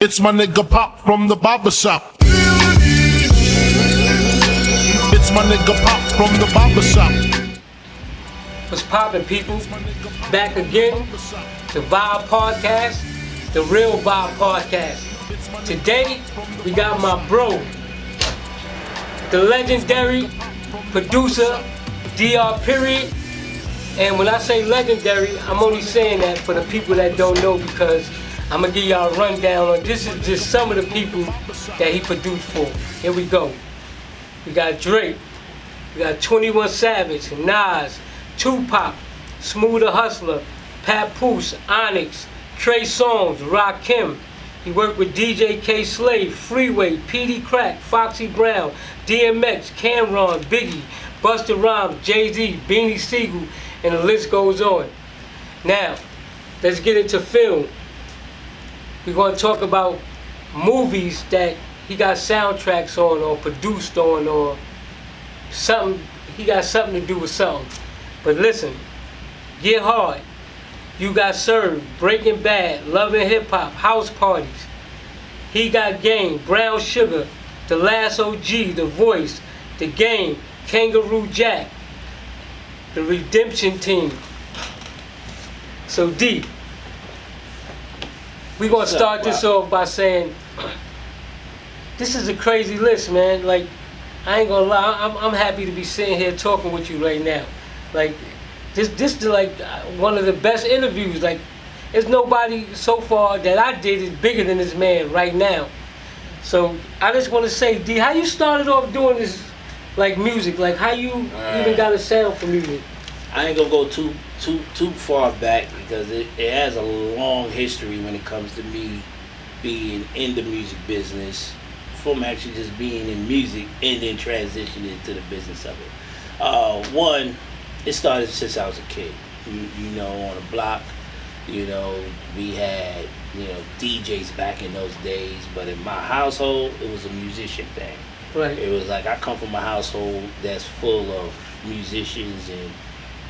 It's my nigga Pop from the barber shop. It's my nigga Pop from the barber shop. What's poppin', people? Back again, the Vibe Podcast, the real Vibe Podcast. Today, we got my bro, the legendary producer, DR Period. And when I say legendary, I'm only saying that for the people that don't know, because I'm gonna give y'all a rundown on this is just some of the people that he produced for. Here we go. We got Drake, we got 21 Savage, Nas, Tupac, Smooth the Hustler, Papoose, Onyx, Trey Songz, Rakim. He worked with DJ K Slave, Freeway, PD Crack, Foxy Brown, DMX, Cameron, Biggie, Busta Rhymes, Jay-Z, Beanie Siegel, and the list goes on. Now, let's get into film. We're going to talk about movies that he got soundtracks on or produced on or something. He got something to do with something. But listen, Get Hard, You Got Served, Breaking Bad, Love and Hip Hop, House Parties. He Got Game, Brown Sugar, The Last OG, The Voice, The Game, Kangaroo Jack, The Redemption Team. So D, we're going to start this off by saying, this is a crazy list, man. Like, I ain't going to lie, I'm happy to be sitting here talking with you right now. Like, this is like one of the best interviews. Like, there's nobody so far that I did is bigger than this man right now. So, I just want to say, D, how you started off doing this, like, music? Like, how you even got a sound for music? I ain't gonna go too far back because it has a long history when it comes to me being in the music business, from actually just being in music and then transitioning to the business of it. One, it started since I was a kid. You know, on the block, you know, we had, you know, DJs back in those days, but in my household, it was a musician thing. Right. It was like I come from a household that's full of musicians and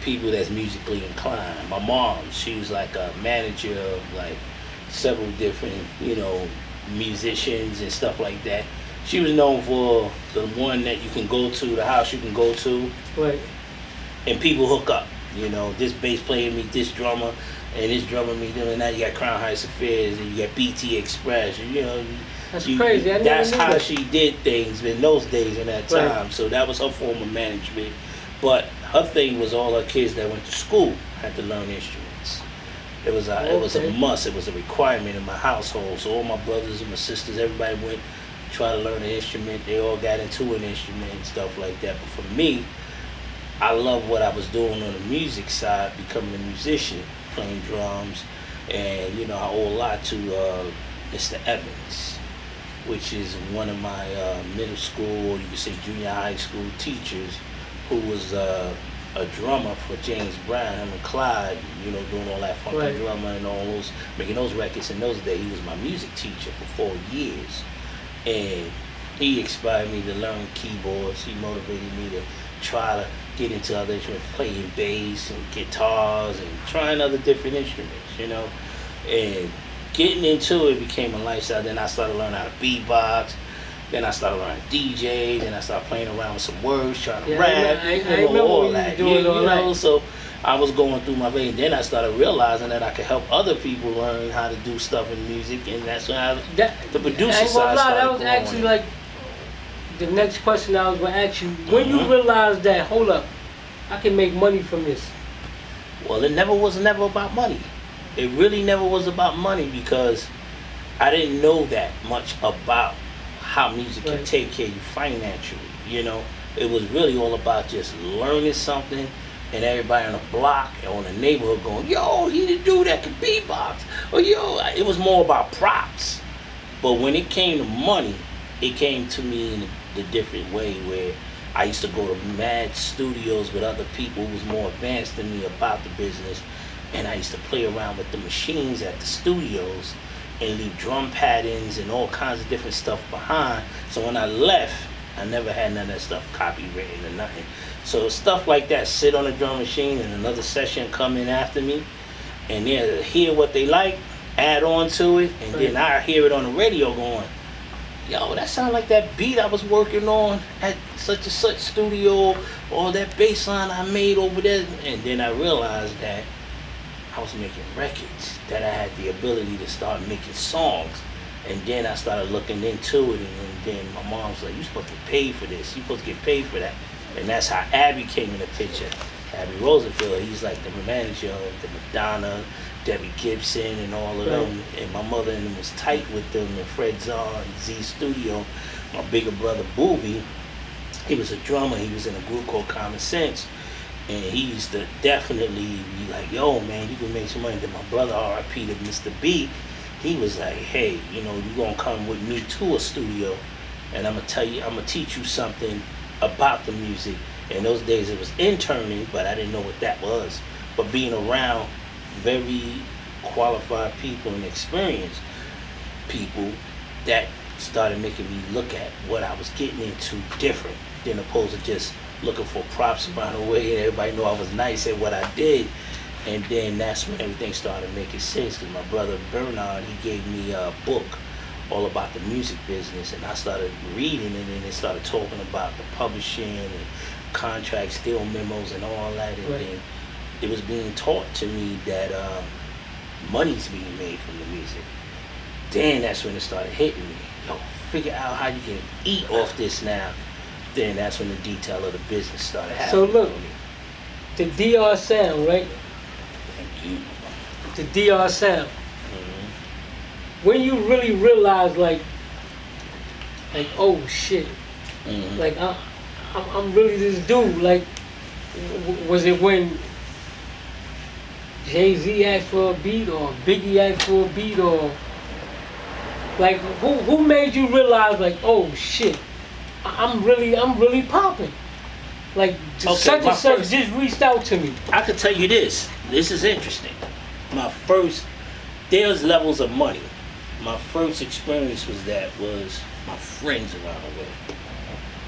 people that's musically inclined. My mom, she was like a manager of like several different, you know, musicians and stuff like that. She was known for the one that you can go to, the house you can go to, Right. and people hook up. You know, this bass player meet this drummer, and this drummer meet doing that. You got Crown Heights Affairs, and you got BT Express, and you know. That's crazy. I never that's knew how that. she did things in those days in that time. Right. So that was her form of management. But her thing was all her kids that went to school had to learn instruments. It was a must. It was a requirement in my household. So all my brothers and my sisters, everybody went to try to learn an instrument. They all got into an instrument and stuff like that. But for me, I love what I was doing on the music side, becoming a musician, playing drums, and you know I owe a lot to Mr. Evans, which is one of my middle school, or you could say junior high school teachers, who was a drummer for James Brown, him and Clyde, you know, doing all that funky Right. drummer and all those, making those records in those days. He was my music teacher for 4 years. And he inspired me to learn keyboards. He motivated me to try to get into other instruments, playing bass and guitars and trying other different instruments, you know. And getting into it became a lifestyle. Then I started learning how to beatbox. Then I started learning DJ. Then I started playing around with some words, trying to rap. I remember all when that. you was doing all that. know, so I was going through my vein. Then I started realizing that I could help other people learn how to do stuff in music, and that's when the producer I ain't gonna side lie, started that was growing. actually like the next question I was gonna ask you. When you realized that, hold up, I can make money from this. Well, it was never about money. It really never was about money because I didn't know that much about how music can Right. take care of you financially. You know, it was really all about just learning something, and everybody on the block or on the neighborhood going, "Yo, he the dude that can beatbox," or "Yo." It was more about props. But when it came to money, it came to me in the different way where I used to go to mad studios with other people who was more advanced than me about the business, and I used to play around with the machines at the studios and leave drum patterns and all kinds of different stuff behind. So when I left, I never had none of that stuff copywritten or nothing. So stuff like that, sit on a drum machine and another session come in after me, and they hear what they like, add on to it, and then I hear it on the radio going, yo, that sound like that beat I was working on at such and such studio, or that bass line I made over there. And then I realized that I was making records, that I had the ability to start making songs. And then I started looking into it, and then my mom was like, you're supposed to get paid for this, you're supposed to get paid for that. And that's how Abby came in the picture. Abby Rosenfield, he's like the manager of the Madonna, Debbie Gibson, and all of them. And my mother and them was tight with them, and Fred Czar and Z Studio. My bigger brother Booby, he was a drummer, he was in a group called Common Sense. And he used to definitely be like, yo man, you can make some money. Then my brother, R.I.P. to Mr. B, he was like, hey, you know, you gonna come with me to a studio, and I'm gonna teach you something about the music. In those days it was interning, but I didn't know what that was. But being around very qualified people and experienced people, that started making me look at what I was getting into different than opposed to just looking for props around the way and everybody know I was nice at what I did. And then that's when everything started making sense, because my brother Bernard, he gave me a book all about the music business, and I started reading it, and it started talking about the publishing and contracts, deal memos and all that. And then it was being taught to me that money's being made from the music. Then that's when it started hitting me. Yo, figure out how you can eat off this now. Then that's when the detail of the business started happening. So look, the DR sound, right? Thank you. The DR sound. When you really realize, like, oh shit, like I'm really this dude. Like, was it when Jay-Z asked for a beat, or Biggie asked for a beat, or like who made you realize, like, oh shit, I'm really popping? Like, such and such just reached out to me. I could tell you this. This is interesting. There's levels of money. My first experience was my friends around the way.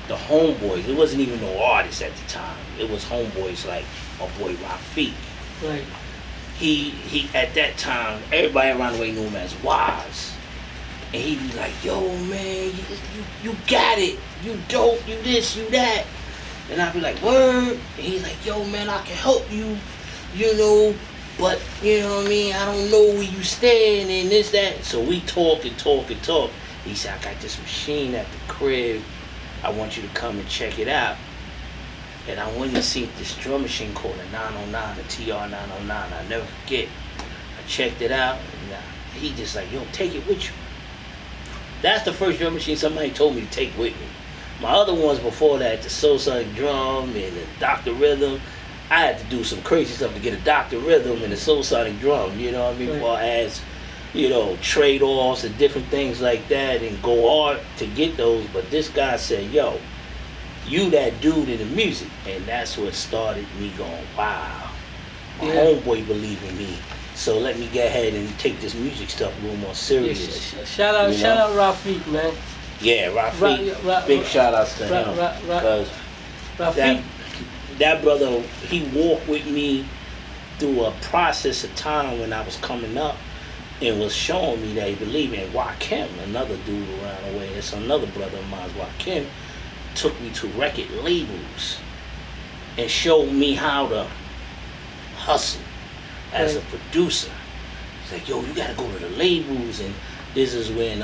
The homeboys. It wasn't even no artists at the time. It was homeboys like my boy Rafiq. Right. He at that time, everybody around the way knew him as Wise. And he'd be like, yo man, you got it. You dope, you this, you that. And I'd be like, word. And he's like, yo man, I can help you, you know, but you know what I mean, I don't know where you stand and this, that. So we talk and talk and talk. He said, I got this machine at the crib. I want you to come and check it out. And I went and seen this drum machine called a 909, a TR-909. I'll never forget. I checked it out, and he just like, yo, take it with you. That's the first drum machine somebody told me to take with me. My other ones before that, the Soul Sonic drum and the Dr. Rhythm, I had to do some crazy stuff to get a Dr. Rhythm and a Soul Sonic drum, you know what I mean? For as, you know, trade-offs and different things like that, and go hard to get those. But this guy said, yo, you that dude in the music. And that's what started me going, wow, my homeboy believe in me. So let me get ahead and take this music stuff a little more serious. Shout out Rafiq, man. Yeah, Rafiq. Big shout outs to him. Because that brother, he walked with me through a process of time when I was coming up, and was showing me that he believed in. Joakim, another dude around the way, it's another brother of mine, Joakim, took me to record labels and showed me how to hustle as a producer. It's like, yo, you gotta go to the labels. And this is when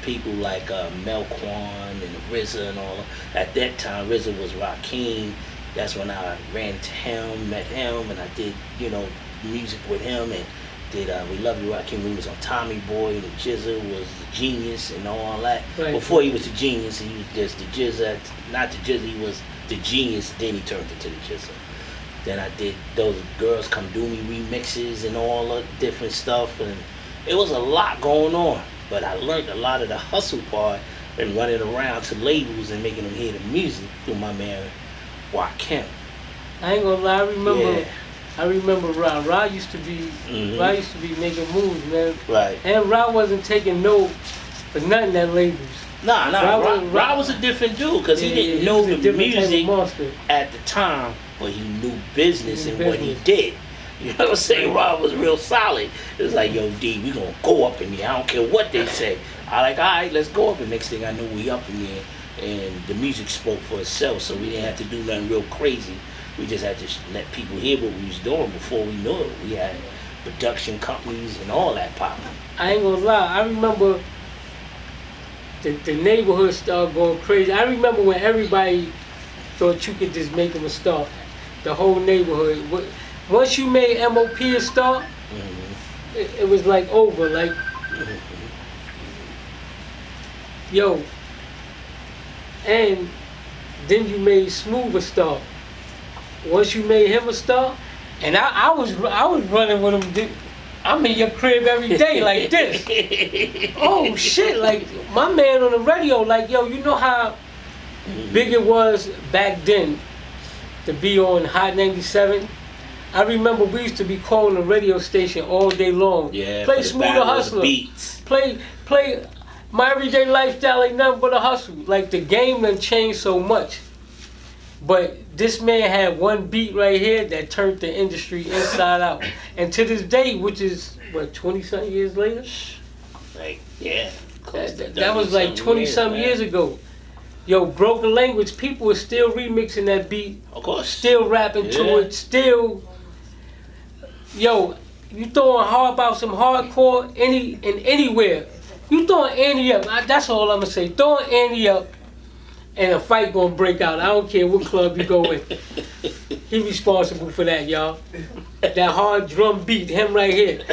people like Melquan and RZA and all, at that time RZA was Rakim. That's when I ran to him, met him, and I did, you know, music with him, and did We Love You Rakim. We was on Tommy Boy, and the Jizza was the Genius and all that. Right. Before he was the Genius, he was just the Jizza, not the Jizza, he was the Genius, then he turned into the Jizza. Then I did those Girls Come Do Me remixes and all the different stuff, and it was a lot going on. But I learned a lot of the hustle part and running around to labels and making them hear the music through my man Joakim. I ain't gonna lie, I remember Ra used to be making moves, man. Right. And Ra wasn't taking no for nothing at labels. Nah, Ra was a different dude, because he didn't know the music at the time, but he knew business and what he did. You know what I'm saying? Rob was real solid. It was like, yo, D, we gonna go up in there. I don't care what they say. I like, all right, let's go up. And next thing I knew, we up in there, and the music spoke for itself. So we didn't have to do nothing real crazy. We just had to let people hear what we was doing before we knew it. We had production companies and all that popping. I ain't gonna lie. I remember the neighborhood started going crazy. I remember when everybody thought you could just make them a star. The whole neighborhood. Once you made MOP a star, it was like over. Like, yo. And then you made Smooth a star. Once you made him a star, and I was running with him. I'm in your crib every day like this. Oh shit! Like my man on the radio, like, yo, you know how big it was back then to be on Hot 97. I remember we used to be calling the radio station all day long. Yeah, play Smooth the Hustler. Play My Everyday Lifestyle ain't nothing but a hustle. Like the game done changed so much. But this man had one beat right here that turned the industry inside out. And to this day, which is, what, 20-something years later? Like, yeah. That was like 20-something years ago. Yo, Broken Language, people are still remixing that beat. Of course. Still rapping to it, still. Yo, you throwing hard about some hardcore anywhere. You throwing Andy up, that's all I'm going to say. Throwing Andy up. And a fight gonna break out. I don't care what club you go in. He responsible for that, y'all. That hard drum beat, him right here.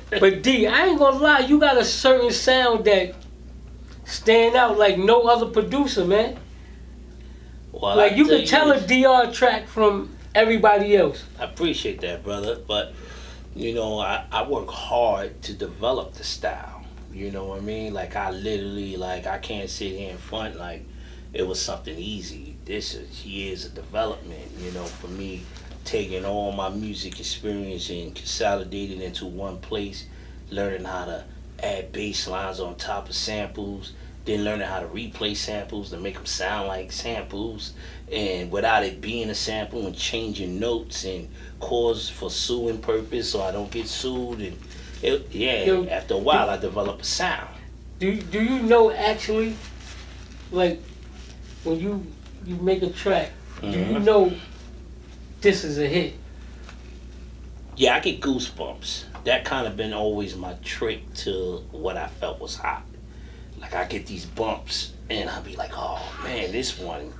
But D, I ain't gonna lie, you got a certain sound that stand out like no other producer, man. Well, like you can tell a DR track from everybody else. I appreciate that, brother. But you know, I work hard to develop the style. You know what I mean? Like I literally, like I can't sit here in front like it was something easy. This is years of development, you know, for me, taking all my music experience and consolidating into one place, learning how to add bass lines on top of samples, then learning how to replay samples to make them sound like samples, and without it being a sample, and changing notes and chords for suing purpose so I don't get sued. And after a while I develop a sound. Do you know actually, like, when you make a track, do you know this is a hit? Yeah, I get goosebumps. That kind of been always my trick to what I felt was hot. Like I get these bumps and I'll be like, oh man, this one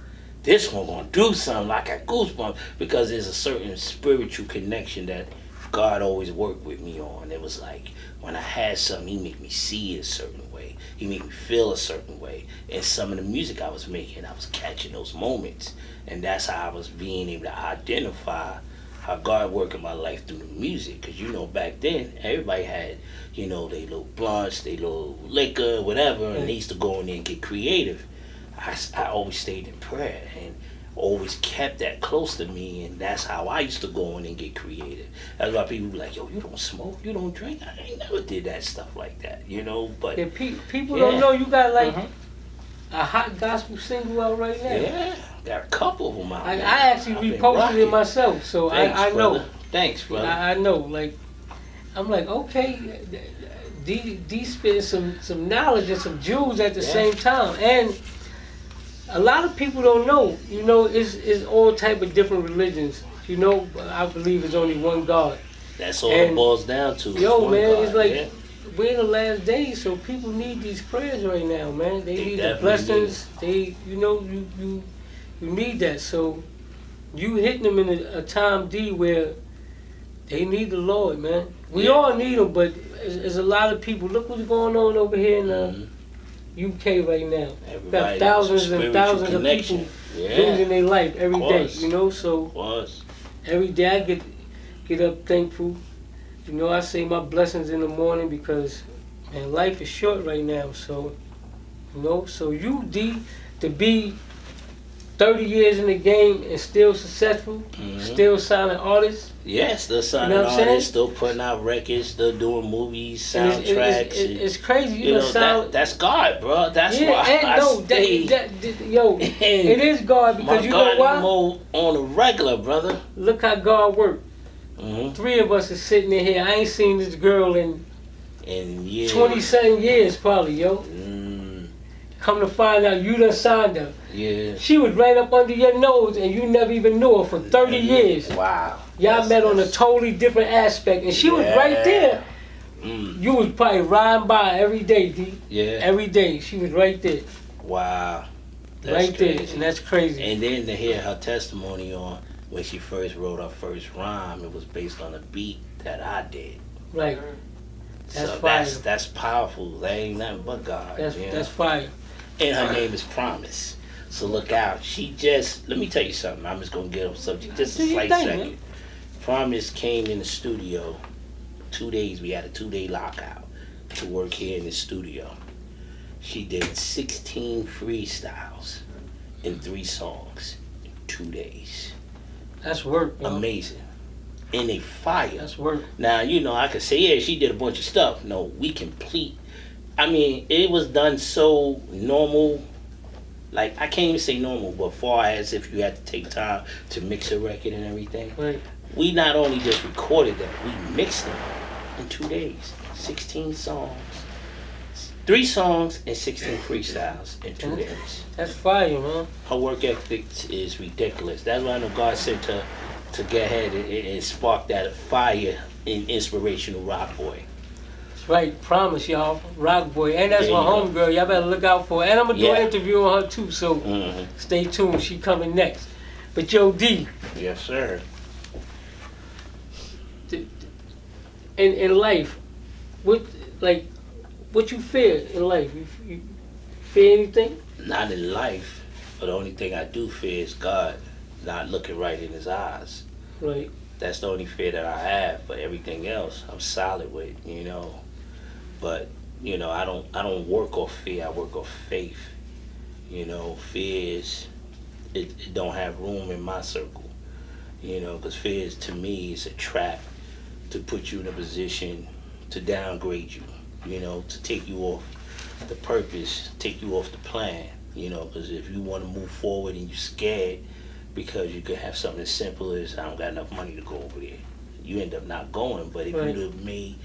gonna do something. I got goosebumps because there's a certain spiritual connection that God always worked with me on. It was like when I had something, he made me see it a certain way. He made me feel a certain way. And some of the music I was making, I was catching those moments. And that's how I was being able to identify how God worked in my life through the music. Because, you know, back then, everybody had, you know, they little blunts, they little liquor, whatever, and they used to go in there and get creative. I always stayed in prayer and always kept that close to me, and that's how I used to go in and get creative. That's why people be like, yo, you don't smoke, you don't drink. I ain't never did that stuff like that, you know. But yeah, people don't know you got like a hot gospel single out right now. Yeah, got a couple of them out. I actually reposted it myself, so Thanks, I know. Thanks, brother. I know. Like, I'm like, okay, these spitting some knowledge and some jewels at the same time, and a lot of people don't know, you know, it's all type of different religions, you know, but I believe it's only one God. That's all it boils down to. Yo, man, God, it's like, we're in the last days, so people need these prayers right now, man. They need the blessings. You know, you need that. So you hitting them in a time, D, where they need the Lord, man. We all need them, but there's a lot of people. Look what's going on over here in UK right now. Got thousands and thousands of people losing their life every day, you know. So every day I get up thankful. You know, I say my blessings in the morning because, man, life is short right now. So, you know, so you, D, to be 30 years in the game and still successful, still signing artists. Yeah, still signing artists, still putting out records, still doing movies, soundtracks. It's crazy. You know, that's God, bro. That's why it is God because you know why? On a regular, brother. Look how God worked. Mm-hmm. 3 of us is sitting in here. I ain't seen this girl in years. 20-something years, probably, yo. Come to find out, you done signed her. Yeah. She was right up under your nose, and you never even knew her for 30 years. Wow. Y'all met on a totally different aspect, and she was right there. You was probably riding by every day, D. Yeah. Every day, she was right there. Wow. That's right crazy. there, and that's crazy. And then to hear her testimony on when she first wrote her first rhyme, it was based on a beat that I did. Right. That's so fire. that's powerful. That ain't nothing but God. That's fire. And her name is Promise. So look out. She just, let me tell you something. I'm just going to get off subject just a slight second. Man. Promise came in the studio 2 days. We had a 2-day lockout to work here in the studio. She did 16 freestyles in 3 songs in 2 days. That's work, man. Amazing. And they fire. That's work. Now, you know, I could say, yeah, she did a bunch of stuff. No, we complete. I mean, it was done so normal. Like, I can't even say normal, but far as if you had to take time to mix a record and everything. Right. We not only just recorded them, we mixed them in 2 days. 16 songs. 3 songs and 16 freestyles in 2 days. That's fire, man. Her work ethic is ridiculous. That's why I know God said to go ahead and spark that fire in inspirational rock boy. That's right. Promise, y'all. Rock boy. And that's There my you go. homegirl. Y'all better look out for her. And I'm going to do an Yeah. interview on her, too. So stay tuned. She coming next. But, yo, D. Yes, sir. In life, what you fear in life? You fear anything? Not in life, but the only thing I do fear is God not looking right in his eyes. Right. That's the only fear that I have. But everything else, I'm solid with, you know. But, you know, I don't work off fear. I work off faith. You know, fear is, it don't have room in my circle. You know, because fear is, to me, is a trap to put you in a position to downgrade you. You know, to take you off the purpose, take you off the plan. You know, because if you want to move forward and you're scared, because you could have something as simple as, I don't got enough money to go over there. You end up not going. But if right. you'd have made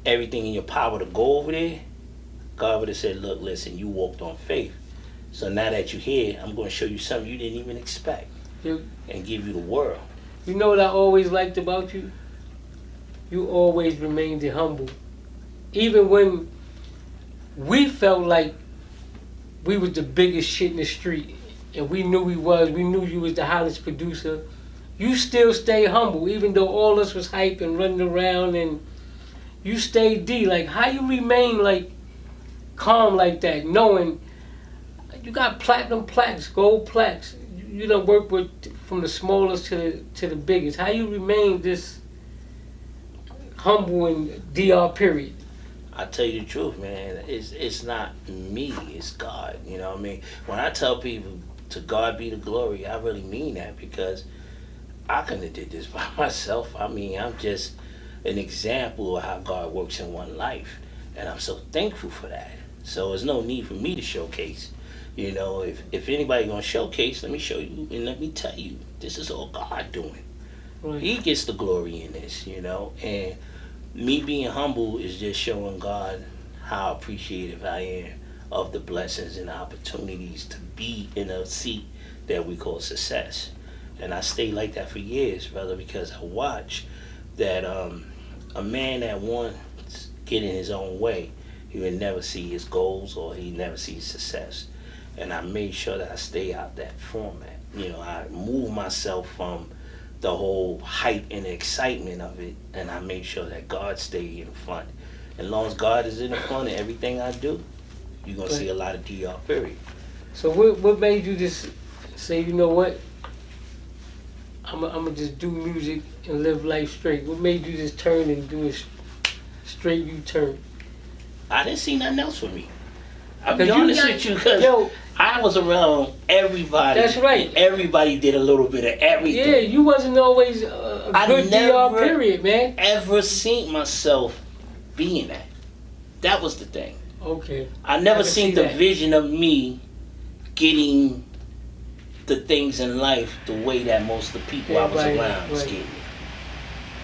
everything in your power to go over there, God would have said, look, listen, you walked on faith. So now that you're here, I'm going to show you something you didn't even expect and give you the world. You know what I always liked about you? You always remained humble. Even when we felt like we was the biggest shit in the street, and we knew we knew you was the hottest producer, you still stayed humble, even though all us was hype and running around, and you stayed D. Like, how you remain, like, calm like that, knowing you got platinum plaques, gold plaques, you done work with from the smallest to the biggest. How you remain this humble in DR period? I tell you the truth, man. It's not me, it's God. You know what I mean? When I tell people to God be the glory, I really mean that, because I couldn't have did this by myself. I mean, I'm just an example of how God works in one life, and I'm so thankful for that. So there's no need for me to showcase. You know, if anybody gonna showcase, let me show you and let me tell you, this is all God doing. Right. He gets the glory in this, you know, and me being humble is just showing God how appreciative I am of the blessings and opportunities to be in a seat that we call success. And I stayed like that for years, brother, because I watch that a man that wants get in his own way, he would never see his goals or he never see his success. And I made sure that I stay out that format. You know, I moved myself from the whole hype and excitement of it, and I made sure that God stayed in the front. As long as God is in the front of everything I do, you're going to see a lot of DR period. So what made you just say, you know what, I'm gonna just do music and live life straight? What made you just turn and do a straight U-turn? I didn't see nothing else for me. I'll be honest with you, because I was around everybody. That's right. Everybody did a little bit of everything. Yeah, you wasn't always a good DR period, man. Ever seen myself being that. That was the thing. Okay. I never seen the vision of me getting the things in life the way that most of the people I was around was getting.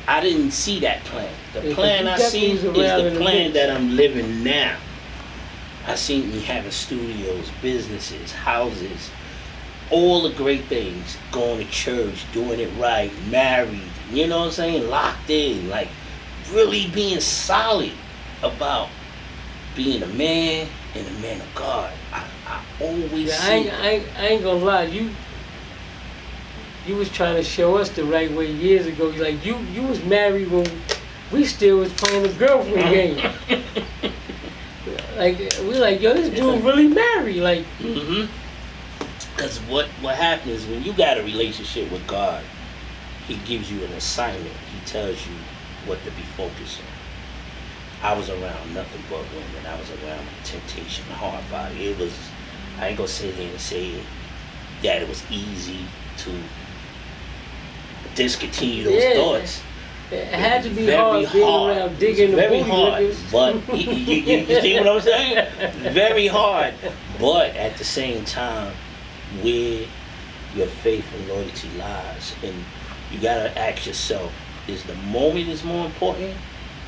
I didn't see that plan. The Yeah, plan you I see is definitely was around the in the plan mix. that I'm living now. I seen me having studios, businesses, houses, all the great things, going to church, doing it right, married, you know what I'm saying? Locked in, like really being solid about being a man and a man of God. I always Yeah, see I ain't gonna lie. You was trying to show us the right way years ago. Like you was married when we still was playing the girlfriend game. Like we like, yo, this dude really married. Like, Because what happens is when you got a relationship with God, He gives you an assignment. He tells you what to be focused on. I was around nothing but women. I was around temptation, hard body. It was, I ain't gonna sit here and say that it was easy to discontinue those thoughts. it had to be Very hard being around digging the very booty hard, lickers. but you see what I'm saying? Very hard, but at the same time, where your faith and loyalty lies, and you gotta ask yourself: is the moment is more important,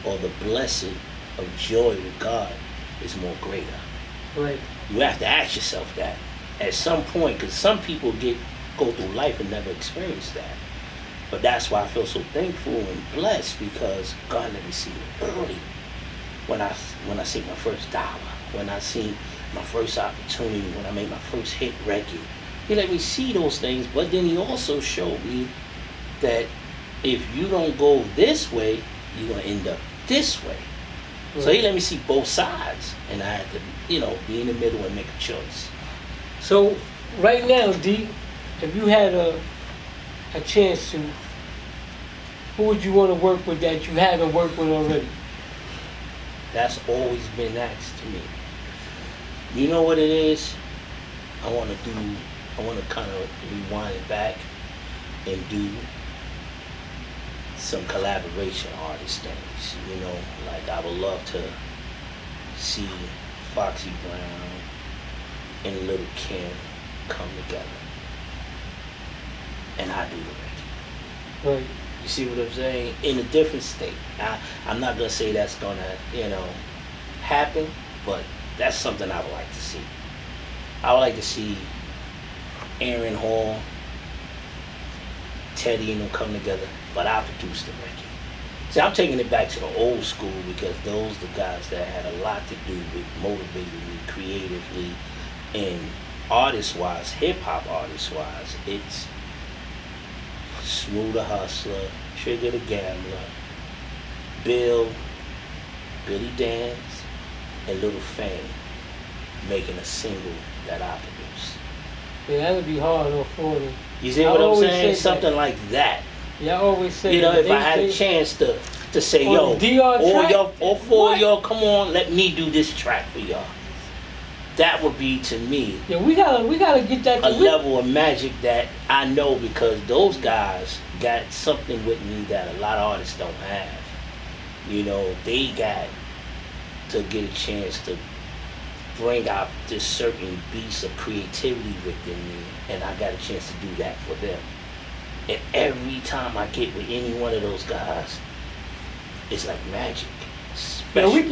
or the blessing of joy with God is more greater? Right. You have to ask yourself that at some point, because some people go through life and never experience that. But that's why I feel so thankful and blessed, because God let me see it early. When I see my first dollar, when I see my first opportunity, when I made my first hit record, He let me see those things. But then He also showed me that if you don't go this way, you're gonna end up this way. Right. So He let me see both sides, and I had to, be in the middle and make a choice. So right now, D, if you had a chance to, who would you want to work with that you haven't worked with already? That's always been asked to me. You know what it is? I want to kind of rewind it back and do some collaboration artist things. Like I would love to see Foxy Brown and Little Kim come together. And I do the record. Right. You see what I'm saying? In a different state. I'm not gonna say that's gonna, happen, but that's something I would like to see. I would like to see Aaron Hall, Teddy and them come together, but I produce the record. See, I'm taking it back to the old school, because those are the guys that had a lot to do with motivating me creatively, and artist-wise, hip-hop artist-wise, it's Smooth the Hustler, Trigger the Gambler, Billy Dance, and Little Fame making a single that I produced. Yeah, that would be hard on 40. You see what I'm saying? Something like that. Yeah, I always say if I had a chance to say, yo, all four of y'all, come on, let me do this track for y'all. That would be, to me, yeah, we gotta get that a level of magic that I know, because those guys got something with me that a lot of artists don't have. They got to get a chance to bring out this certain beast of creativity within me, and I got a chance to do that for them. And every time I get with any one of those guys, it's like magic. Yeah, we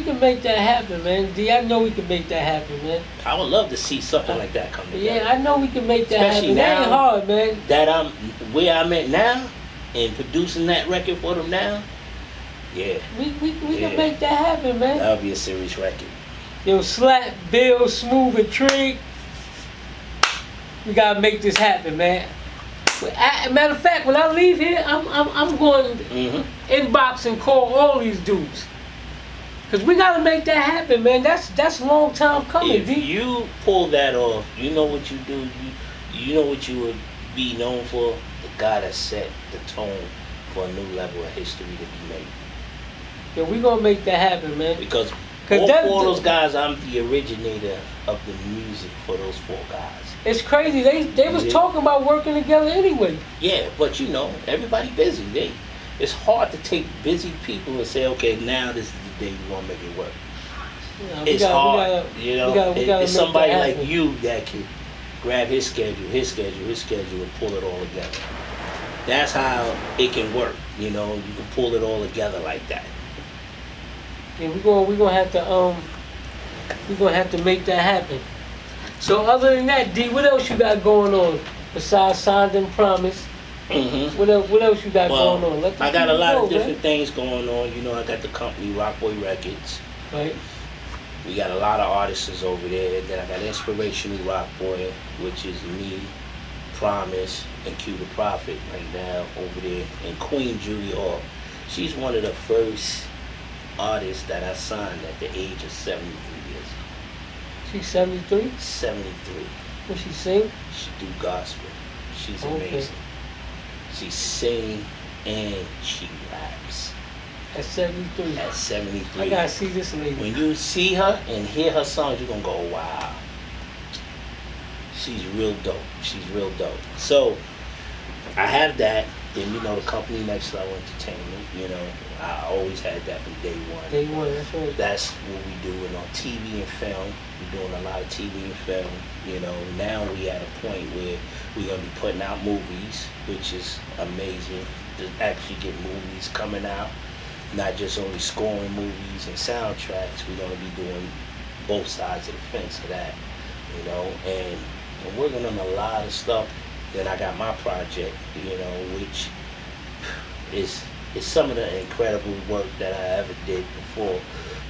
can make that happen, man. D, I know we can make that happen, man. I would love to see something like that come together. Yeah, I know we can make that Especially happen. That ain't hard, man. That I'm where I'm at now, and producing that record for them now. Yeah. We can make that happen, man. That would be a serious record. Yo, Slap, Bill, Smooth, and Trig. We gotta make this happen, man. Matter of fact, when I leave here, I'm going inbox and call all these dudes. Cause we gotta make that happen, man. That's a long time coming. If you pull that off, you know what you do. You know what you would be known for. The guy that set the tone for a new level of history to be made. Yeah, we gonna make that happen, man. Because all four of those guys, I'm the originator of the music for those four guys. It's crazy. They was talking about working together anyway. Yeah, but everybody busy. It's hard to take busy people and say, okay, now this is the day we want to make it work. It's hard. It's somebody like you that can grab his schedule, and pull it all together. That's how it can work. You know, you can pull it all together like that. Yeah, we're gonna have to make that happen. So other than that, D, what else you got going on besides Signed and Promise? Mm-hmm. What else you got going on? I got a lot of different things going on. You know, I got the company Rock Boy Records. Right. We got a lot of artists over there. Then I got Inspirational Rock Boy, which is me, Promise, and Q the Prophet right now over there. And Queen Julie Hall. She's one of the first artists that I signed at the age of 73 years old. She's 73? 73. What she sing? She do gospel. She's Okay. amazing. She sing and she raps. At 73. At 73. I gotta see this lady. When you see her and hear her songs, you're gonna go, wow. She's real dope. She's real dope. So I have that. Then you know the company Next Level Entertainment. You know, I always had that from day one. Day one, that's right. That's what we doing on TV and film. We're doing a lot of TV and film. You know, now we at a point where we're gonna be putting out movies, which is amazing to actually get movies coming out. Not just only scoring movies and soundtracks. We're gonna be doing both sides of the fence of that. You know, and I'm working on a lot of stuff. Then I got my project, you know, which is some of the incredible work that I ever did before,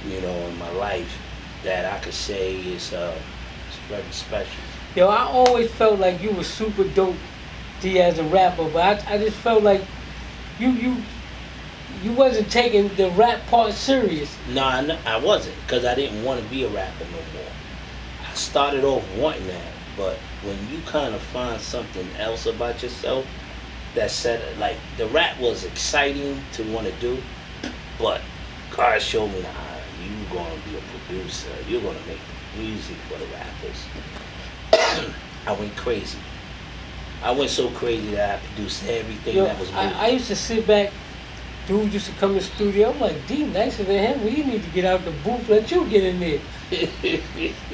you know, in my life that I could say is it's very special. Yo, I always felt like you were super dope, D, as a rapper, but I just felt like you wasn't taking the rap part serious. No, I wasn't, because I didn't want to be a rapper no more. I started off wanting that, but when you kind of find something else about yourself that said, like, the rap was exciting to want to do, but God showed me, you're going to be a producer, you're going to make music for the rappers. I went crazy. I went so crazy that I produced everything that was moving. I used to sit back, dude used to come to the studio, I'm like, D, nicer than him, we need to get out the booth, let you get in there.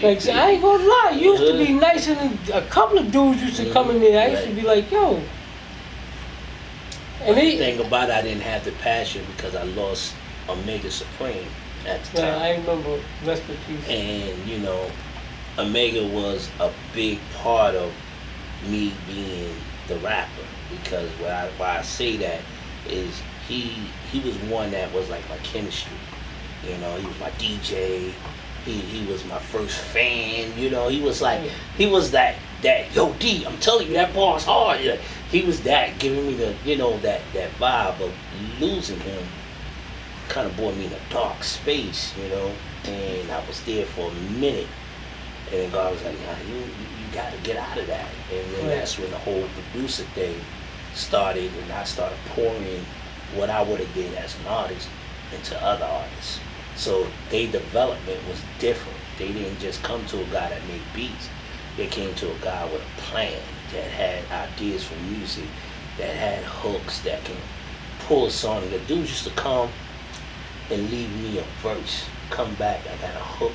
Like, so I ain't gonna lie, you used to be nicer than a couple of dudes used to come in there. I used to be like, yo. And the thing about it, I didn't have the passion because I lost Omega Supreme at the time. Yeah, I remember, rest in peace. And, you know, Omega was a big part of me being the rapper, because why I say that is he was one that was like my chemistry. You know, he was my DJ. He was my first fan. You know, he was that yo D, I'm telling you that bar's hard. Yeah. He was that, giving me the, you know, that vibe. Of losing him kind of brought me in a dark space, you know. And I was there for a minute, and then God was like, you got to get out of that. And then that's when the whole producer thing started, and I started pouring what I would have did as an artist into other artists. So their development was different. They didn't just come to a guy that made beats. They came to a guy with a plan, that had ideas for music, that had hooks, that can pull a song. The dudes used to come and leave me a verse. Come back, I got a hook,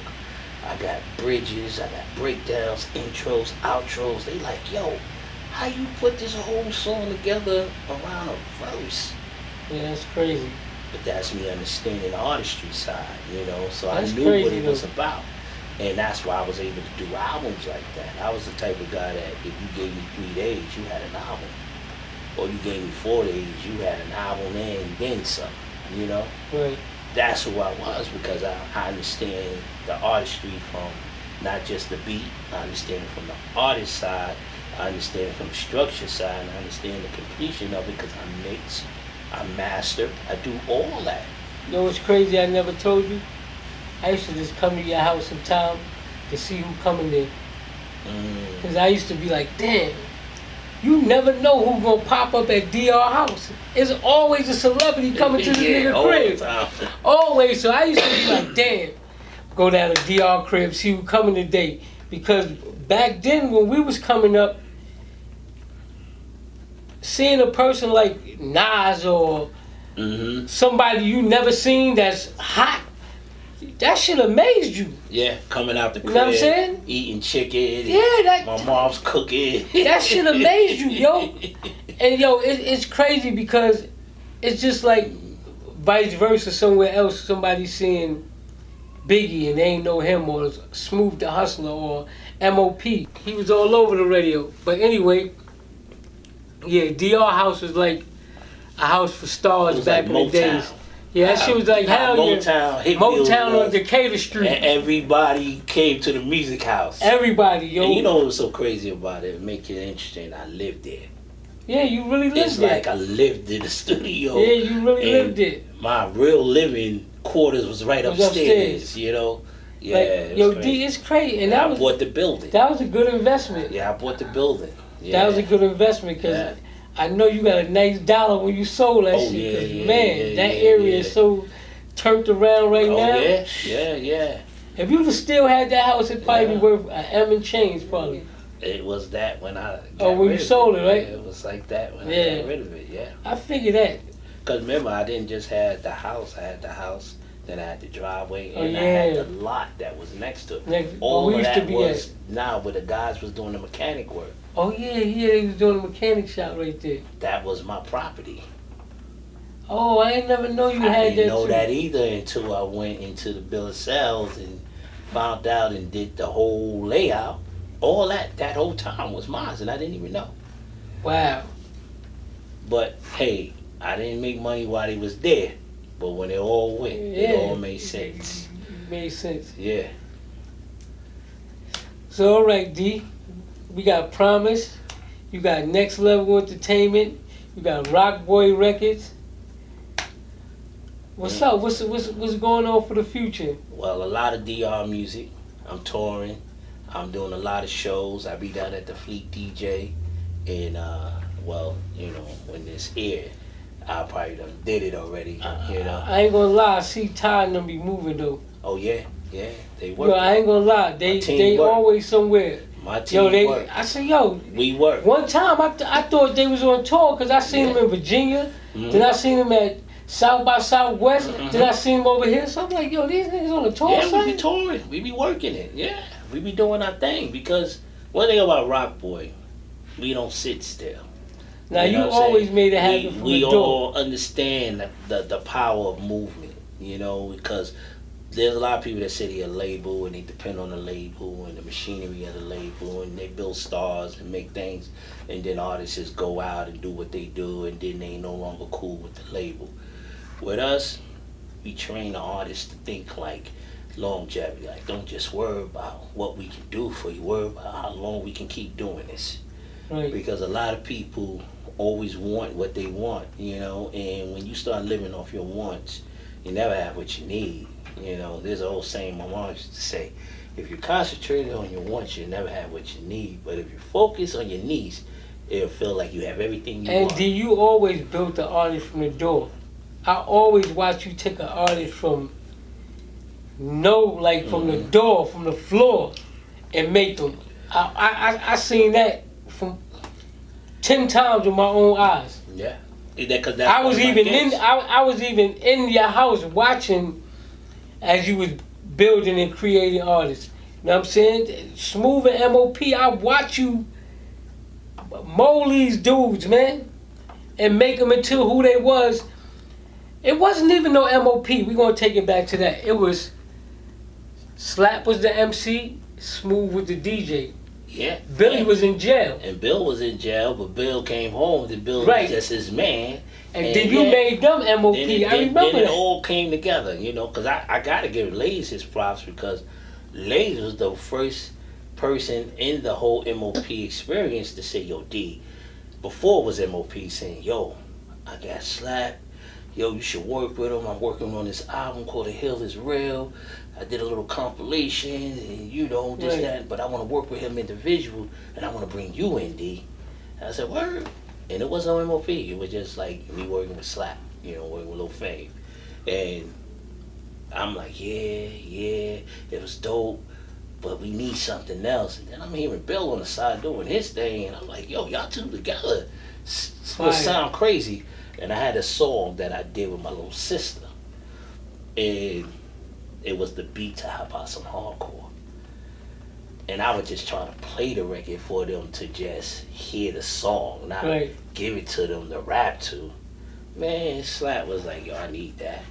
I got bridges, I got breakdowns, intros, outros. They like, yo, how you put this whole song together around a verse? Yeah, that's crazy. But that's me understanding the artistry side, you know, so That's I knew crazy, what it was though. about. And that's why I was able to do albums like that. I was the type of guy that if you gave me 3 days, you had an album. Or you gave me 4 days, you had an album and then some, you know? Right. That's who I was, because I understand the artistry from not just the beat, I understand it from the artist side, I understand it from the structure side, and I understand the completion of it because I mix, I master, I do all that. You know what's crazy I never told you? I used to just come to your house sometime to see who coming there. Because I used to be like, damn, you never know who's going to pop up at DR house. It's always a celebrity coming to the nigga crib. Always. So I used to be like, damn, go down to DR crib, see who coming today. Because back then when we was coming up, seeing a person like Nas or somebody you never seen that's hot, that shit amazed you. Yeah, coming out the crib, You know what I'm saying? eating chicken, Yeah, my mom's cooking. that shit amazed you, yo. And yo, it's crazy because it's just like vice versa. Somewhere else, somebody seeing Biggie and they ain't know him, or Smooth the Hustler, or M.O.P. He was all over the radio. But anyway, yeah, DR House was like a house for stars back in the days. Yeah, that shit was like hell yeah. Motown on Decatur Street. And everybody came to the music house. Everybody, yo. And you know what was so crazy about it? Make it interesting. I lived there. Yeah, you really lived it's there. It's like I lived in the studio. Yeah, you really lived it. My real living quarters was right upstairs. You know. Yeah. Like, yo, D, it's crazy. And I bought the building. That was a good investment. Yeah, I bought the building. Yeah. That was a good investment because I know you got a nice dollar when you sold that shit. Yeah, man, that area is so turned around right now. Yeah. If you still had that house, it'd probably be worth an M and change, probably. It was that when I when you sold it, right? Yeah, it was like that when I got rid of it, yeah. I figured that. Because remember, I didn't just have the house. I had the house, then I had the driveway, and I had the lot that was next to it. All of that was now where the guys was doing the mechanic work. Oh, yeah, they was doing a mechanic shop right there. That was my property. Oh, I ain't never know you had that. I didn't know that either until I went into the bill of sales and found out and did the whole layout. All that whole time was mine, and I didn't even know. Wow. But hey, I didn't make money while they was there, but when it all went, it all made sense. Made sense. Yeah. So all right, D, we got Promise, you got Next Level Entertainment, you got Rock Boy Records. What's up? What's going on for the future? Well, a lot of DR music. I'm touring. I'm doing a lot of shows. I be down at the Fleet DJ, and well, you know, when this aired, I probably done did it already. You know. I ain't gonna lie. I see Ty and them be moving though. Oh yeah, they work. Yo, I ain't gonna lie. They always somewhere. My team work. I said, yo, we work. One time I thought they was on tour because I seen them in Virginia. Then I seen them at South by Southwest. Then I seen them over here. So I'm like, yo, these niggas on the tour. Yeah, we be touring. We be working it. Yeah. We be doing our thing because one thing about Rock Boy, we don't sit still. Now you always made it happen from the door. We all understand the power of movement, you know, because there's a lot of people that say they're a label and they depend on the label and the machinery of the label and they build stars and make things, and then artists just go out and do what they do and then they no longer cool with the label. With us, we train the artists to think like longevity. Like, don't just worry about what we can do for you. Worry about how long we can keep doing this. Right. Because a lot of people always want what they want, you know, and when you start living off your wants, you never have what you need. You know, there's an old saying my mom used to say, if you're concentrated on your wants, you never have what you need. But if you focus on your needs, it'll feel like you have everything you want. And do you always build the artist from the door? I always watch you take an artist from the door, from the floor, and make them. I seen that from 10 times with my own eyes. Yeah, because I was even in your house watching as you was building and creating artists. You know what I'm saying? Smooth and M.O.P. I watch you mold these dudes, man, and make them into who they was. It wasn't even no M.O.P. We gonna take it back to that. It was Slap was the MC, Smooth was the DJ. Yeah. Billy was in jail. And Bill was in jail, but Bill came home. Then Bill was just his man. And then you made them M.O.P. I remember then it all came together, you know, because I got to give Lays his props because Lays was the first person in the whole M.O.P. experience to say, yo, D, before was M.O.P. saying, yo, I got slapped. Yo, you should work with him. I'm working on this album called The Hill Is Real. I did a little compilation and, you know, this, that, but I want to work with him individual and I want to bring you in, D. And I said, word. And it wasn't no M.O.P. It was just like me working with Slap, you know, working with Lil Fave. And I'm like, yeah, it was dope, but we need something else. And then I'm hearing Bill on the side doing his thing, and I'm like, yo, y'all two together will sound crazy. And I had a song that I did with my little sister, and it was the beat to How About Some Hardcore. And I would just try to play the record for them to just hear the song, not give it to them to rap to. Man, Slap was like, yo, I need that.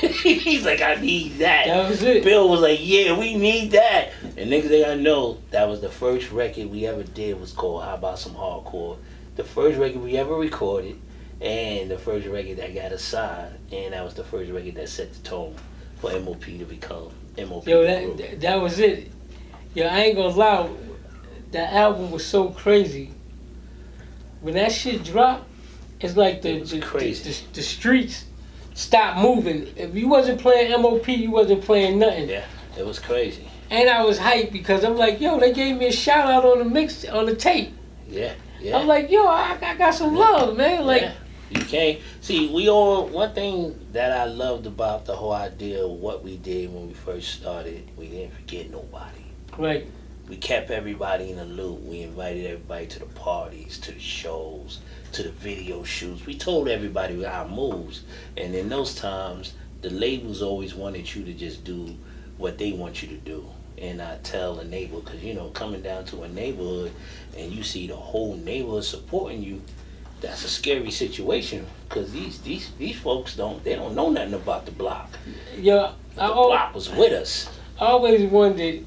He's like, I need that. That was it. Bill was like, yeah, we need that. And next thing I know, that was the first record we ever did was called How About Some Hardcore. The first record we ever recorded, and the first record that got us signed, and that was the first record that set the tone for MOP to become MOP. Yo, that was it. Yo, I ain't gonna lie, that album was so crazy. When that shit dropped, it's like the streets stopped moving. If you wasn't playing MOP, you wasn't playing nothing. Yeah, it was crazy. And I was hyped because I'm like, yo, they gave me a shout out on the tape. Yeah. I'm like, yo, I got some love, man. Like, you can't see. One thing that I loved about the whole idea of what we did when we first started, we didn't forget nobody. Right. We kept everybody in the loop. We invited everybody to the parties, to the shows, to the video shoots. We told everybody our moves. And in those times, the labels always wanted you to just do what they want you to do. And I tell a neighbor, because, coming down to a neighborhood and you see the whole neighborhood supporting you, that's a scary situation. Because these folks don't know nothing about the block. Yeah, the block was with us. I always wondered...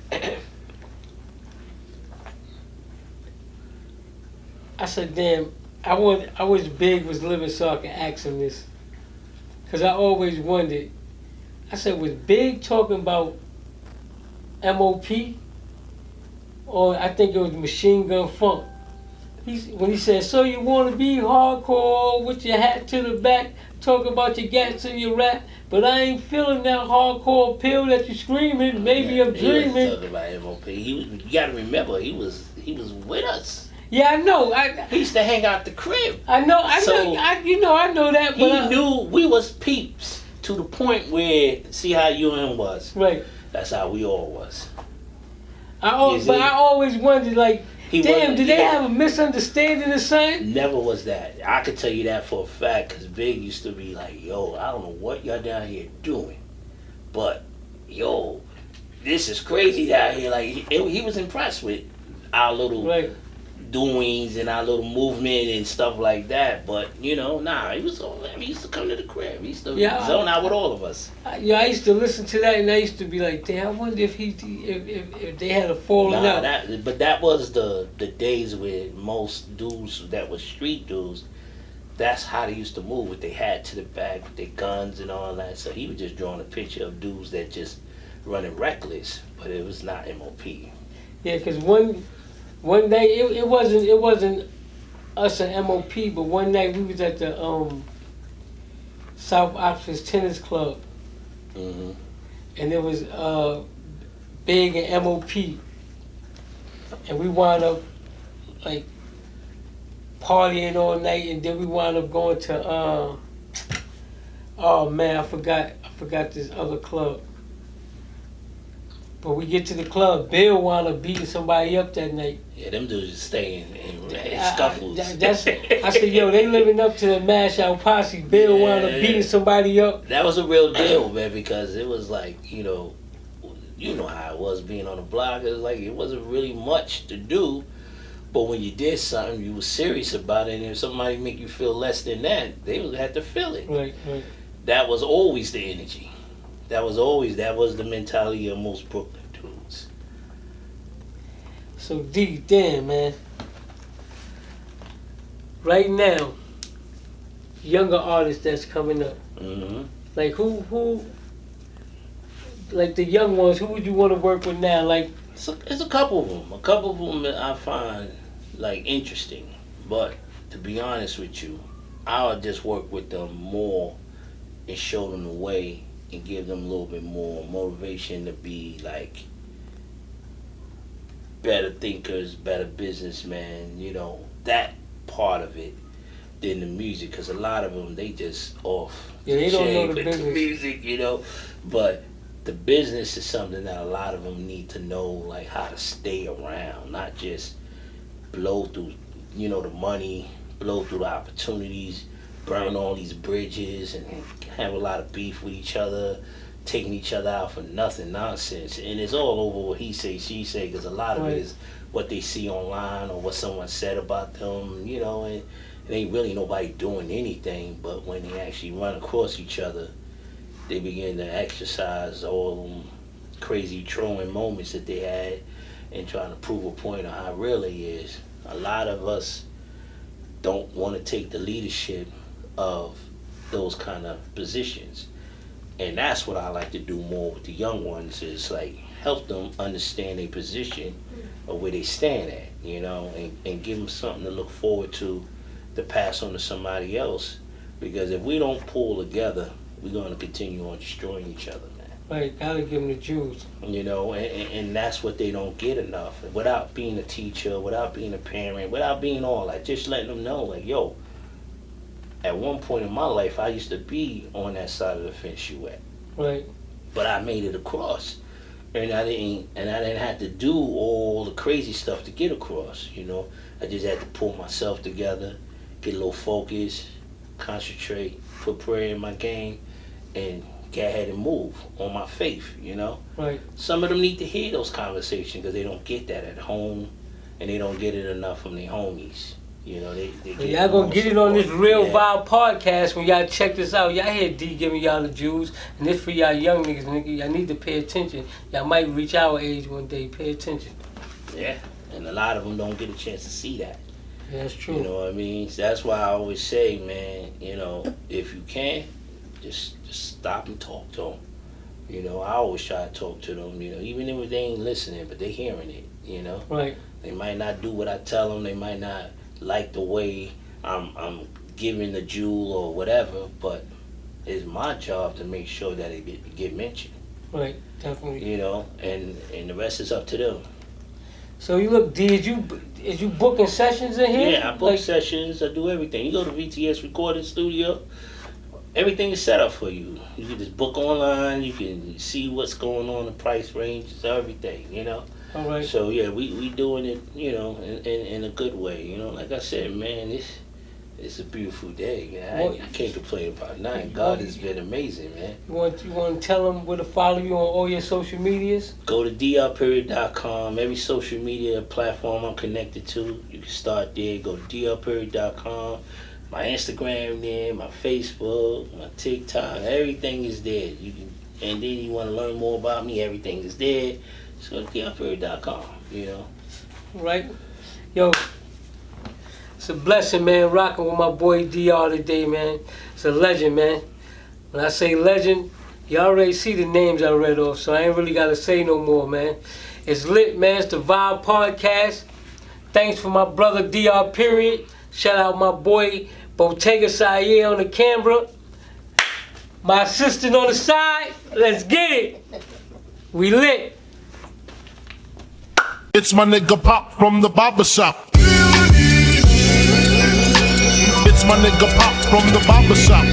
I said, damn, I wish Big was living so I could ask him this. Because I always wondered. I said, was Big talking about MOP? Or I think it was Machine Gun Funk. When he said, so you want to be hardcore with your hat to the back, talk about your gats and your rap, but I ain't feeling that hardcore appeal that you screaming, maybe I'm dreaming. He was talking about MOP. You got to remember, he was with us. Yeah, I know. He used to hang out the crib. I know that. But he knew we was peeps to the point where, see how UM was. Right. That's how we all was. I always wondered, like, damn, did they have a misunderstanding or something? Never was that. I could tell you that for a fact, because Big used to be like, yo, I don't know what y'all down here doing, but, yo, this is crazy down here. Like, he was impressed with our little... doings and our little movement and stuff like that, but he used to come to the crib. He used to zone out with all of us. I used to listen to that and I used to be like, damn, I wonder if they had a falling out. But that was the days where most dudes that were street dudes, that's how they used to move with their hat to the back with their guns and all that. So he was just drawing a picture of dudes that just running reckless, but it was not MOP. Yeah, because one day it wasn't us and MOP, but one night we was at the South Oxford Tennis Club, and it was Big and MOP, and we wound up like partying all night, and then we wound up going to oh man, I forgot this other club. But we get to the club, Bill wound up beating somebody up that night. Yeah, them dudes just staying in scuffles. I said, yo, they living up to the Mash Out Posse. Bill wound up beating somebody up. That was a real deal, man, because it was like, you know how it was being on the block. It was like, it wasn't really much to do. But when you did something, you were serious about it, and if somebody make you feel less than that, they would have to feel it. Right. That was always the energy. That was the mentality of most Brooklyn dudes. So damn, man. Right now, younger artists that's coming up. Like who like the young ones, who would you want to work with now? Like it's a couple of them. A couple of them that I find like interesting. But to be honest with you, I'll just work with them more and show them the way and give them a little bit more motivation to be like better thinkers, better businessmen, that part of it than the music, because a lot of them, they just off they don't know the business. Music, but the business is something that a lot of them need to know, like how to stay around, not just blow through, the money, blow through the opportunities, burn all these bridges and have a lot of beef with each other. taking each other out for nothing, nonsense. And it's all over what he say, she say, because a lot of it is what they see online or what someone said about them, you know, and it ain't really nobody doing anything. But when they actually run across each other, they begin to exercise all them crazy trolling moments that they had and trying to prove a point on how it really is. A lot of us don't want to take the leadership of those kind of positions. And that's what I like to do more with the young ones, is like help them understand their position or where they stand at, you know, and give them something to look forward to pass on to somebody else. Because if we don't pull together, we're going to continue on destroying each other, man. Right, gotta give them the juice. You know, and that's what they don't get enough. Without being a teacher, without being a parent, without being all that, just letting them know, like, yo, at one point in my life, I used to be on that side of the fence you at. Right. But I made it across. And I didn't have to do all the crazy stuff to get across, you know. I just had to pull myself together, get a little focus, concentrate, put prayer in my game, and get ahead and move on my faith, you know. Right. Some of them need to hear those conversations because they don't get that at home, and they don't get it enough from their homies. You know, they get y'all gonna get it on this Real Yeah. Vibe podcast when y'all check this out. Y'all hear D giving y'all the Jews, and this for y'all young niggas, nigga. Y'all need to pay attention. Y'all might reach our age one day. Pay attention. Yeah, and a lot of them don't get a chance to see that. Yeah, that's true. You know what I mean? So that's why I always say, man, you know, if you can, just stop and talk to them. You know, I always try to talk to them, you know, even if they ain't listening, but they hearing it, you know. Right. They might not do what I tell them. They might not like the way I'm giving the jewel or whatever, but it's my job to make sure that it get mentioned. Right, definitely. You know, and the rest is up to them. So you look, D, is you booking sessions in here? Yeah, I book sessions. I do everything. You go to VTS Recording Studio, everything is set up for you. You can just book online. You can see what's going on, the price ranges, everything. You know. All right. So yeah, we doing it, you know, in a good way. You know, like I said, man, it's a beautiful day. I can't complain about nothing. God has been amazing, man. You want to tell them where to follow you on all your social medias? Go to drperiod.com. Every social media platform I'm connected to, you can start there. Go to drperiod.com. My Instagram there, my Facebook, my TikTok, everything is there. You can, and then you want to learn more about me, everything is there. So drperiod.com, you know. Right. Yo, it's a blessing, man, rocking with my boy DR today, man. It's a legend, man. When I say legend, you already see the names I read off, so I ain't really got to say no more, man. It's lit, man. It's the Vibe Podcast. Thanks for my brother DR Period. Shout out my boy Bottega Saye on the camera. My assistant on the side. Let's get it. We lit. It's my nigga Pop from the barber shop. It's my nigga Pop from the barber shop.